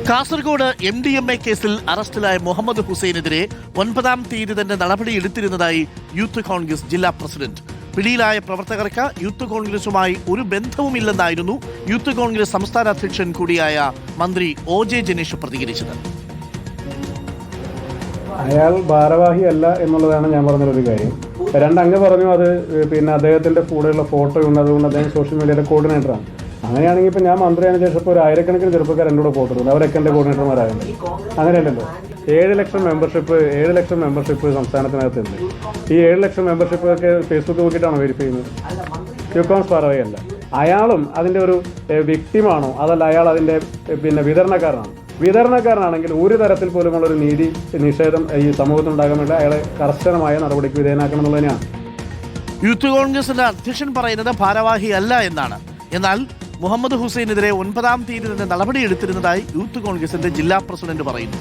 Kasaragod MDMA കേസിൽ അറസ്റ്റിലായ മുഹമ്മദ് ഹുസൈനെതിരെ 9-ാം തീയതി തന്നെ നടപടിയെടുത്തിരുന്നതായി യൂത്ത് കോൺഗ്രസ് ജില്ലാ പ്രസിഡന്റ്. പിടിയിലായ പ്രവർത്തകർക്ക് യൂത്ത് കോൺഗ്രസുമായി ഒരു ബന്ധവുമില്ലെന്നായിരുന്നു യൂത്ത് കോൺഗ്രസ് സംസ്ഥാന അധ്യക്ഷൻ കൂടിയായ മന്ത്രി OJ ജനീഷ് പ്രതികരിച്ചത്. അയാൾ ഭാരവാഹിയല്ല എന്നുള്ളതാണ് ഞാൻ പറഞ്ഞൊരു കാര്യം. അങ്ങ് പറഞ്ഞു അത് അദ്ദേഹത്തിന്റെ കൂടെയുള്ള ഫോട്ടോ ഉണ്ട്, അതുകൊണ്ട് അദ്ദേഹം സോഷ്യൽ മീഡിയയുടെ കോർഡിനേറ്ററാണ്. അങ്ങനെയാണെങ്കിൽ ഇപ്പോൾ ഞാൻ മന്ത്രിയാണ് ശേഷം ഇപ്പോൾ 1000-കണക്കിന് ചെറുപ്പക്കാർ എൻ്റെ കൂടെ ഫോട്ടോ ഉണ്ട്, അവരൊക്കെ എൻ്റെ കോർഡിനേറ്റർമാരാകുന്നത്. അങ്ങനെയല്ലല്ലോ. 7 ലക്ഷം മെമ്പർഷിപ്പ് സംസ്ഥാനത്തിനകത്തുണ്ട്. ഈ 7 ലക്ഷം മെമ്പർഷിപ്പൊക്കെ ഫേസ്ബുക്ക് നോക്കിയിട്ടാണോ വെരിഫൈ ചെയ്യുന്നത്? യൂക്കോൺസ് പറവയല്ല. അയാളും അതിൻ്റെ ഒരു വിക്ടിമാണോ, അതല്ല അയാൾ അതിൻ്റെ വിതരണക്കാരനാണെങ്കിൽ ഒരു തരത്തിൽ പോലുമുള്ളൊരു നീതി നിഷേധം ഈ സമൂഹത്തിനുണ്ടാകാൻ വേണ്ടി അയാളെ കർശനമായ നടപടിക്ക് വിധേയനാക്കണം എന്നുള്ളത് തന്നെയാണ്. യൂത്ത് കോൺഗ്രസിന്റെ അധ്യക്ഷൻ പറയുന്നത് ഭാരവാഹി അല്ല എന്നാണ്. എന്നാൽ മുഹമ്മദ് ഹുസൈനെതിരെ 9-ാം തീയതി തന്നെ നടപടിയെടുത്തിരുന്നതായി യൂത്ത് കോൺഗ്രസിന്റെ ജില്ലാ പ്രസിഡന്റ് പറയുന്നു.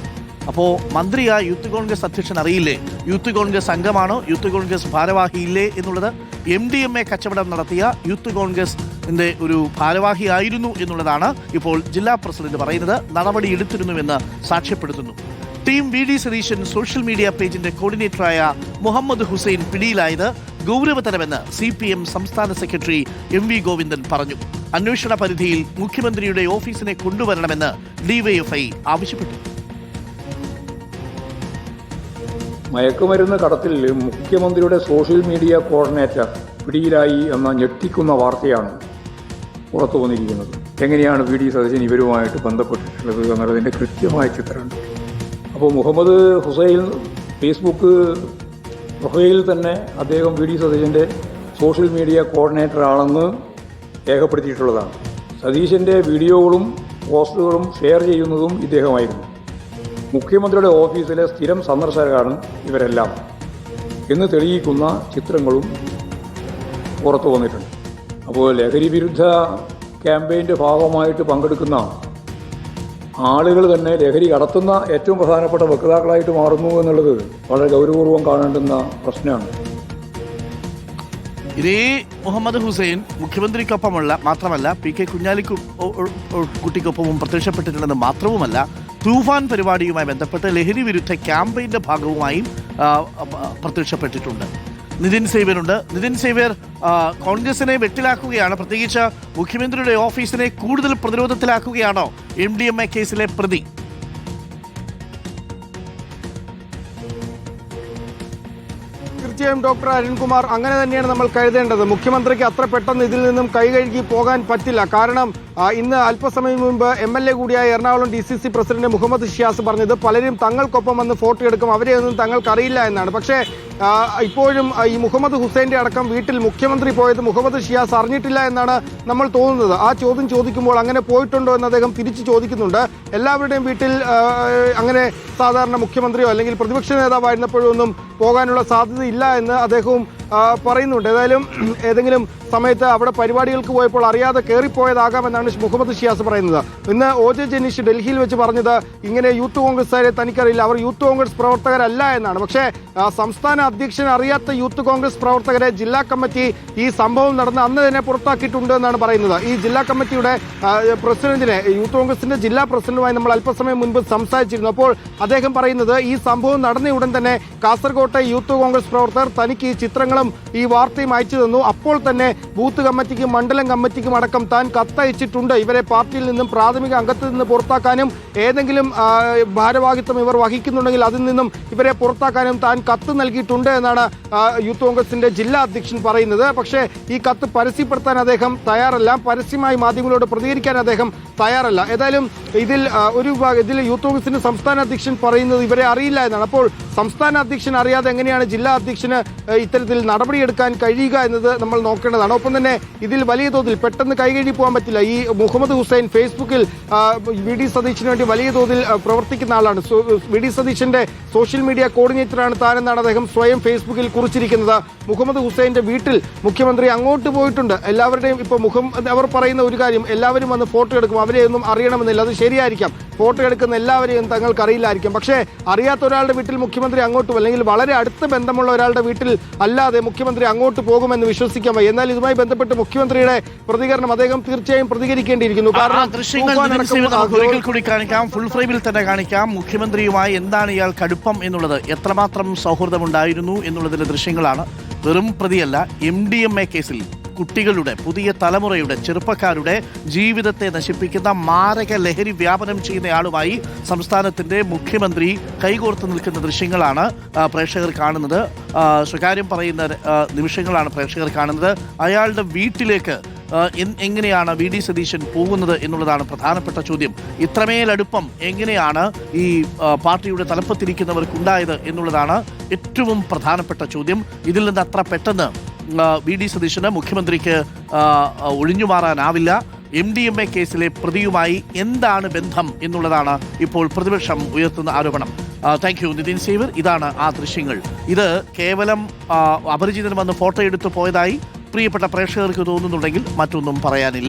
അപ്പോൾ മന്ത്രിയാ യൂത്ത് കോൺഗ്രസ് അധ്യക്ഷൻ അറിയില്ലേ? യൂത്ത് കോൺഗ്രസ് അംഗമാണോ? യൂത്ത് കോൺഗ്രസ് ഭാരവാഹിയില്ലേ എന്നുള്ളത്? MDMA കച്ചവടം നടത്തിയ യൂത്ത് കോൺഗ്രസിന്റെ ഒരു ഭാരവാഹിയായിരുന്നു എന്നുള്ളതാണ് ഇപ്പോൾ ജില്ലാ പ്രസിഡന്റ് പറയുന്നത്. നടപടിയെടുത്തിരുന്നുവെന്ന് സാക്ഷ്യപ്പെടുത്തുന്നു. Team VD Satheesan social media പേജിന്റെ കോർഡിനേറ്ററായ മുഹമ്മദ് ഹുസൈൻ പിടിയിലായത് ഗൗരവതരമെന്ന് CPM സംസ്ഥാന സെക്രട്ടറി MV ഗോവിന്ദൻ പറഞ്ഞു. അന്വേഷണ പരിധിയിൽ മുഖ്യമന്ത്രിയുടെ ഓഫീസിനെ കൊണ്ടുവരണമെന്ന് DYFI ആവശ്യപ്പെട്ടു. മയക്കുമരുന്ന് കടത്തിൽ മുഖ്യമന്ത്രിയുടെ സോഷ്യൽ മീഡിയ കോർഡിനേറ്റർ പിടിയിലായി എന്ന ഞെട്ടിക്കുന്ന വാർത്തയാണ് പുറത്തു വന്നിരിക്കുന്നത്. എങ്ങനെയാണ് VD സതീശൻ ഇവരുമായിട്ട് ബന്ധപ്പെട്ടിട്ടുള്ളത് എന്നുള്ളതിൻ്റെ കൃത്യമായ ചിത്രമുണ്ട്. അപ്പോൾ മുഹമ്മദ് ഹുസൈൻ ഫേസ്ബുക്ക് പ്രൊഫൈലിൽ തന്നെ അദ്ദേഹം VD സതീശൻ്റെ സോഷ്യൽ മീഡിയ കോർഡിനേറ്റർ ആണെന്ന് രേഖപ്പെടുത്തിയിട്ടുള്ളതാണ്. സതീശൻ്റെ വീഡിയോകളും പോസ്റ്റുകളും ഷെയർ ചെയ്യുന്നതും ഇദ്ദേഹമായിരുന്നു. മുഖ്യമന്ത്രിയുടെ ഓഫീസിലെ സ്ഥിരം സന്ദർശകരാണ് ഇവരെല്ലാം എന്ന് തെളിയിക്കുന്ന ചിത്രങ്ങളും പുറത്തു വന്നിട്ടുണ്ട്. അപ്പോൾ ലഹരി വിരുദ്ധ ക്യാമ്പയിൻ്റെ ഭാഗമായിട്ട് പങ്കെടുക്കുന്ന ആളുകൾ തന്നെ ലഹരി കടത്തുന്ന ഏറ്റവും പ്രധാനപ്പെട്ട വക്താക്കളായിട്ട് മാറുന്നു എന്നുള്ളത് വളരെ ഗൗരവപൂർവ്വം കാണേണ്ടുന്ന പ്രശ്നമാണ്. ഇതേ മുഹമ്മദ് ഹുസൈൻ മുഖ്യമന്ത്രിക്കൊപ്പമുള്ള മാത്രമല്ല PK കുഞ്ഞാലിക്കുട്ടിക്കൊപ്പവും പ്രത്യക്ഷപ്പെട്ടിട്ടുണ്ടെന്ന് മാത്രവുമല്ല, തൂഫാൻ പരിപാടിയുമായി ബന്ധപ്പെട്ട് ലഹരി വിരുദ്ധ ക്യാമ്പയിൻ്റെ ഭാഗവുമായും പ്രത്യക്ഷപ്പെട്ടിട്ടുണ്ട്. നിതിൻ സേവ്യറുണ്ട്. നിതിൻ സേവ്യർ കോൺഗ്രസിനെ വെട്ടിലാക്കുകയാണ്, പ്രത്യേകിച്ച് മുഖ്യമന്ത്രിയുടെ ഓഫീസിനെ കൂടുതൽ പ്രതിരോധത്തിലാക്കുകയാണോ MDMA കേസിലെ പ്രതി? തീർച്ചയായും ഡോക്ടർ അരുൺകുമാർ, അങ്ങനെ തന്നെയാണ് നമ്മൾ കരുതേണ്ടത്. മുഖ്യമന്ത്രിക്ക് അത്ര പെട്ടെന്ന് ഇതിൽ നിന്നും കൈകഴുകി പോകാൻ പറ്റില്ല. കാരണം ഇന്ന് അല്പസമയം മുൻപ് MLA കൂടിയായ എറണാകുളം DCC പ്രസിഡന്റ് മുഹമ്മദ് ഷിയാസ് പറഞ്ഞത് പലരും തങ്ങൾക്കൊപ്പം വന്ന് ഫോട്ടോ എടുക്കും, അവരെയൊന്നും തങ്ങൾക്കറിയില്ല എന്നാണ്. പക്ഷേ ഇപ്പോഴും ഈ മുഹമ്മദ് ഹുസൈൻ്റെ അടക്കം വീട്ടിൽ മുഖ്യമന്ത്രി പോയത് മുഹമ്മദ് ഷിയാസ് അറിഞ്ഞിട്ടില്ല എന്നാണ് നമ്മൾ തോന്നുന്നത്. ആ ചോദ്യം ചോദിക്കുമ്പോൾ അങ്ങനെ പോയിട്ടുണ്ടോ എന്ന് അദ്ദേഹം തിരിച്ചു ചോദിക്കുന്നുണ്ട്. എല്ലാവരുടെയും വീട്ടിൽ അങ്ങനെ സാധാരണ മുഖ്യമന്ത്രിയോ അല്ലെങ്കിൽ പ്രതിപക്ഷ നേതാവായിരുന്നപ്പോഴോ ഒന്നും പോകാനുള്ള സാധ്യതയില്ല എന്ന് അദ്ദേഹവും പറയുന്നുണ്ട്. ഏതെങ്കിലും സമയത്ത് അവിടെ പരിപാടികൾക്ക് പോയപ്പോൾ അറിയാതെ കയറിപ്പോയതാകാമെന്നാണ് മുഹമ്മദ് ഷിയാസ് പറയുന്നത്. ഇന്ന് OJ ജനീഷ് ഡൽഹിയിൽ വെച്ച് പറഞ്ഞത് ഇങ്ങനെ യൂത്ത് കോൺഗ്രസ്സുകാരെ തനിക്കറിയില്ല, അവർ യൂത്ത് കോൺഗ്രസ് പ്രവർത്തകരല്ല എന്നാണ്. പക്ഷേ സംസ്ഥാന അധ്യക്ഷൻ അറിയാത്ത യൂത്ത് കോൺഗ്രസ് പ്രവർത്തകരെ ജില്ലാ കമ്മിറ്റി ഈ സംഭവം നടന്ന് അന്ന് തന്നെ പുറത്താക്കിയിട്ടുണ്ട് എന്നാണ് പറയുന്നത്. ഈ ജില്ലാ കമ്മിറ്റിയുടെ പ്രസിഡന്റിനെ, യൂത്ത് കോൺഗ്രസിന്റെ ജില്ലാ പ്രസിഡന്റുമായി നമ്മൾ അല്പസമയം മുൻപ് സംസാരിച്ചിരുന്നു. അപ്പോൾ അദ്ദേഹം പറയുന്നത് ഈ സംഭവം നടന്ന ഉടൻ തന്നെ കാസർകോട്ടെ യൂത്ത് കോൺഗ്രസ് പ്രവർത്തകർ തനിക്ക് ഈ ചിത്രങ്ങളും ഈ വാർത്തയും അയച്ചു തന്നു. അപ്പോൾ തന്നെ ബൂത്ത് കമ്മിറ്റിക്കും മണ്ഡലം കമ്മിറ്റിക്കും അടക്കം താൻ കത്തയച്ചിട്ടുണ്ട്. ഇവരെ പാർട്ടിയിൽ നിന്നും പ്രാഥമിക അംഗത്തിൽ നിന്ന് പുറത്താക്കാനും ഏതെങ്കിലും ഭാരവാഹിത്വം ഇവർ വഹിക്കുന്നുണ്ടെങ്കിൽ അതിൽ നിന്നും ഇവരെ പുറത്താക്കാനും താൻ കത്ത് നൽകിയിട്ടുണ്ട് എന്നാണ് യൂത്ത് കോൺഗ്രസിന്റെ ജില്ലാ അധ്യക്ഷൻ പറയുന്നത്. പക്ഷേ ഈ കത്ത് പരസ്യപ്പെടുത്താൻ അദ്ദേഹം തയ്യാറല്ല, പരസ്യമായി മാധ്യമങ്ങളോട് പ്രതികരിക്കാൻ അദ്ദേഹം തയ്യാറല്ല. ഏതായാലും ഇതിൽ യൂത്ത് കോൺഗ്രസിന്റെ സംസ്ഥാന അധ്യക്ഷൻ പറയുന്നത് ഇവരെ അറിയില്ല എന്നാണ്. അപ്പോൾ സംസ്ഥാന അധ്യക്ഷൻ അറിയാതെ എങ്ങനെയാണ് ജില്ലാ അധ്യക്ഷന് ഇത്തരത്തിൽ നടപടിയെടുക്കാൻ കഴിയുക എന്നത് നമ്മൾ നോക്കേണ്ടതാണ്. ഒപ്പം തന്നെ ഇതിൽ വലിയ തോതിൽ പെട്ടെന്ന് കൈകഴുകി പോകാൻ പറ്റില്ല. ഈ മുഹമ്മദ് ഹുസൈൻ ഫേസ്ബുക്കിൽ VD സതീശന് വേണ്ടി വലിയ തോതിൽ പ്രവർത്തിക്കുന്ന ആളാണ്. VD സതീശന്റെ സോഷ്യൽ മീഡിയ കോർഡിനേറ്ററാണ് താനെന്നാണ് അദ്ദേഹം സ്വയം ഫേസ്ബുക്കിൽ കുറിച്ചിരിക്കുന്നത്. മുഹമ്മദ് ഹുസൈന്റെ വീട്ടിൽ മുഖ്യമന്ത്രി അങ്ങോട്ട് പോയിട്ടുണ്ട്. എല്ലാവരുടെയും ഇപ്പോൾ അവർ പറയുന്ന ഒരു കാര്യം, എല്ലാവരും വന്ന് ഫോട്ടോ എടുക്കും, അവരെയൊന്നും അറിയണമെന്നില്ല. അത് ശരിയായിരിക്കാം, ഫോട്ടോ എടുക്കുന്ന എല്ലാവരെയും തങ്ങൾക്ക് അറിയില്ലായിരിക്കും. പക്ഷേ അറിയാത്ത ഒരാളുടെ വീട്ടിൽ മുഖ്യമന്ത്രി അങ്ങോട്ടും അല്ലെങ്കിൽ വളരെ അടുത്ത ബന്ധമുള്ള ഒരാളുടെ വീട്ടിൽ അല്ലാതെ അതെ മുഖ്യമന്ത്രി അങ്ങോട്ട് പോകുമെന്ന് വിശ്വസിക്കാൻ വയ്യ. എന്നാൽ ഇതുമായി ബന്ധപ്പെട്ട് മുഖ്യമന്ത്രിയുടെ പ്രതികരണം അദ്ദേഹം തീർച്ചയായും പ്രതികരിക്കേണ്ടിയിരിക്കുന്നു. കാരണം ദൃശ്യങ്ങൾ ഒരിക്കൽ കൂടി കാണിക്കാം, ഫുൾ ഫ്രെയിമിൽ തന്നെ കാണിക്കാം. മുഖ്യമന്ത്രിയുമായി എന്താണ് ഇയാൾക്ക് അടുപ്പം എന്നുള്ളത്, എത്രമാത്രം സൗഹൃദമുണ്ടായിരുന്നു എന്നുള്ളതിന്റെ ദൃശ്യങ്ങളാണ്. വെറും പ്രതിയല്ല, MDMA കേസിൽ കുട്ടികളുടെ, പുതിയ തലമുറയുടെ, ചെറുപ്പക്കാരുടെ ജീവിതത്തെ നശിപ്പിക്കുന്ന മാരക ലഹരി വ്യാപനം ചെയ്യുന്നയാളുമായി സംസ്ഥാനത്തിന്റെ മുഖ്യമന്ത്രി കൈകോർത്ത് നിൽക്കുന്ന ദൃശ്യങ്ങളാണ് പ്രേക്ഷകർ കാണുന്നത്. സ്വകാര്യം പറയുന്ന നിമിഷങ്ങളാണ് പ്രേക്ഷകർ കാണുന്നത്. അയാളുടെ വീട്ടിലേക്ക് എങ്ങനെയാണ് VD സതീശൻ പോകുന്നത് എന്നുള്ളതാണ് പ്രധാനപ്പെട്ട ചോദ്യം. ഇത്രമേൽ അടുപ്പം എങ്ങനെയാണ് ഈ പാർട്ടിയുടെ തലപ്പത്തിരിക്കുന്നവർക്കുണ്ടായത് എന്നുള്ളതാണ് ഏറ്റവും പ്രധാനപ്പെട്ട ചോദ്യം. ഇതിൽ നിന്ന് അത്ര പെട്ടെന്ന് VD സതീശന്, മുഖ്യമന്ത്രിക്ക് ഒഴിഞ്ഞു മാറാനാവില്ല. MDMA കേസിലെ പ്രതിയുമായി എന്താണ് ബന്ധം എന്നുള്ളതാണ് ഇപ്പോൾ പ്രതിപക്ഷം ഉയർത്തുന്ന ആരോപണം. താങ്ക് യു നിതിൻ സേവർ. ഇതാണ് ആ ദൃശ്യങ്ങൾ. ഇത് കേവലം അപരിചിതൻ വന്ന് ഫോട്ടോ എടുത്ത് പോയതായി പ്രിയപ്പെട്ട പ്രേക്ഷകർക്ക് തോന്നുന്നുണ്ടെങ്കിൽ മറ്റൊന്നും പറയാനില്ല.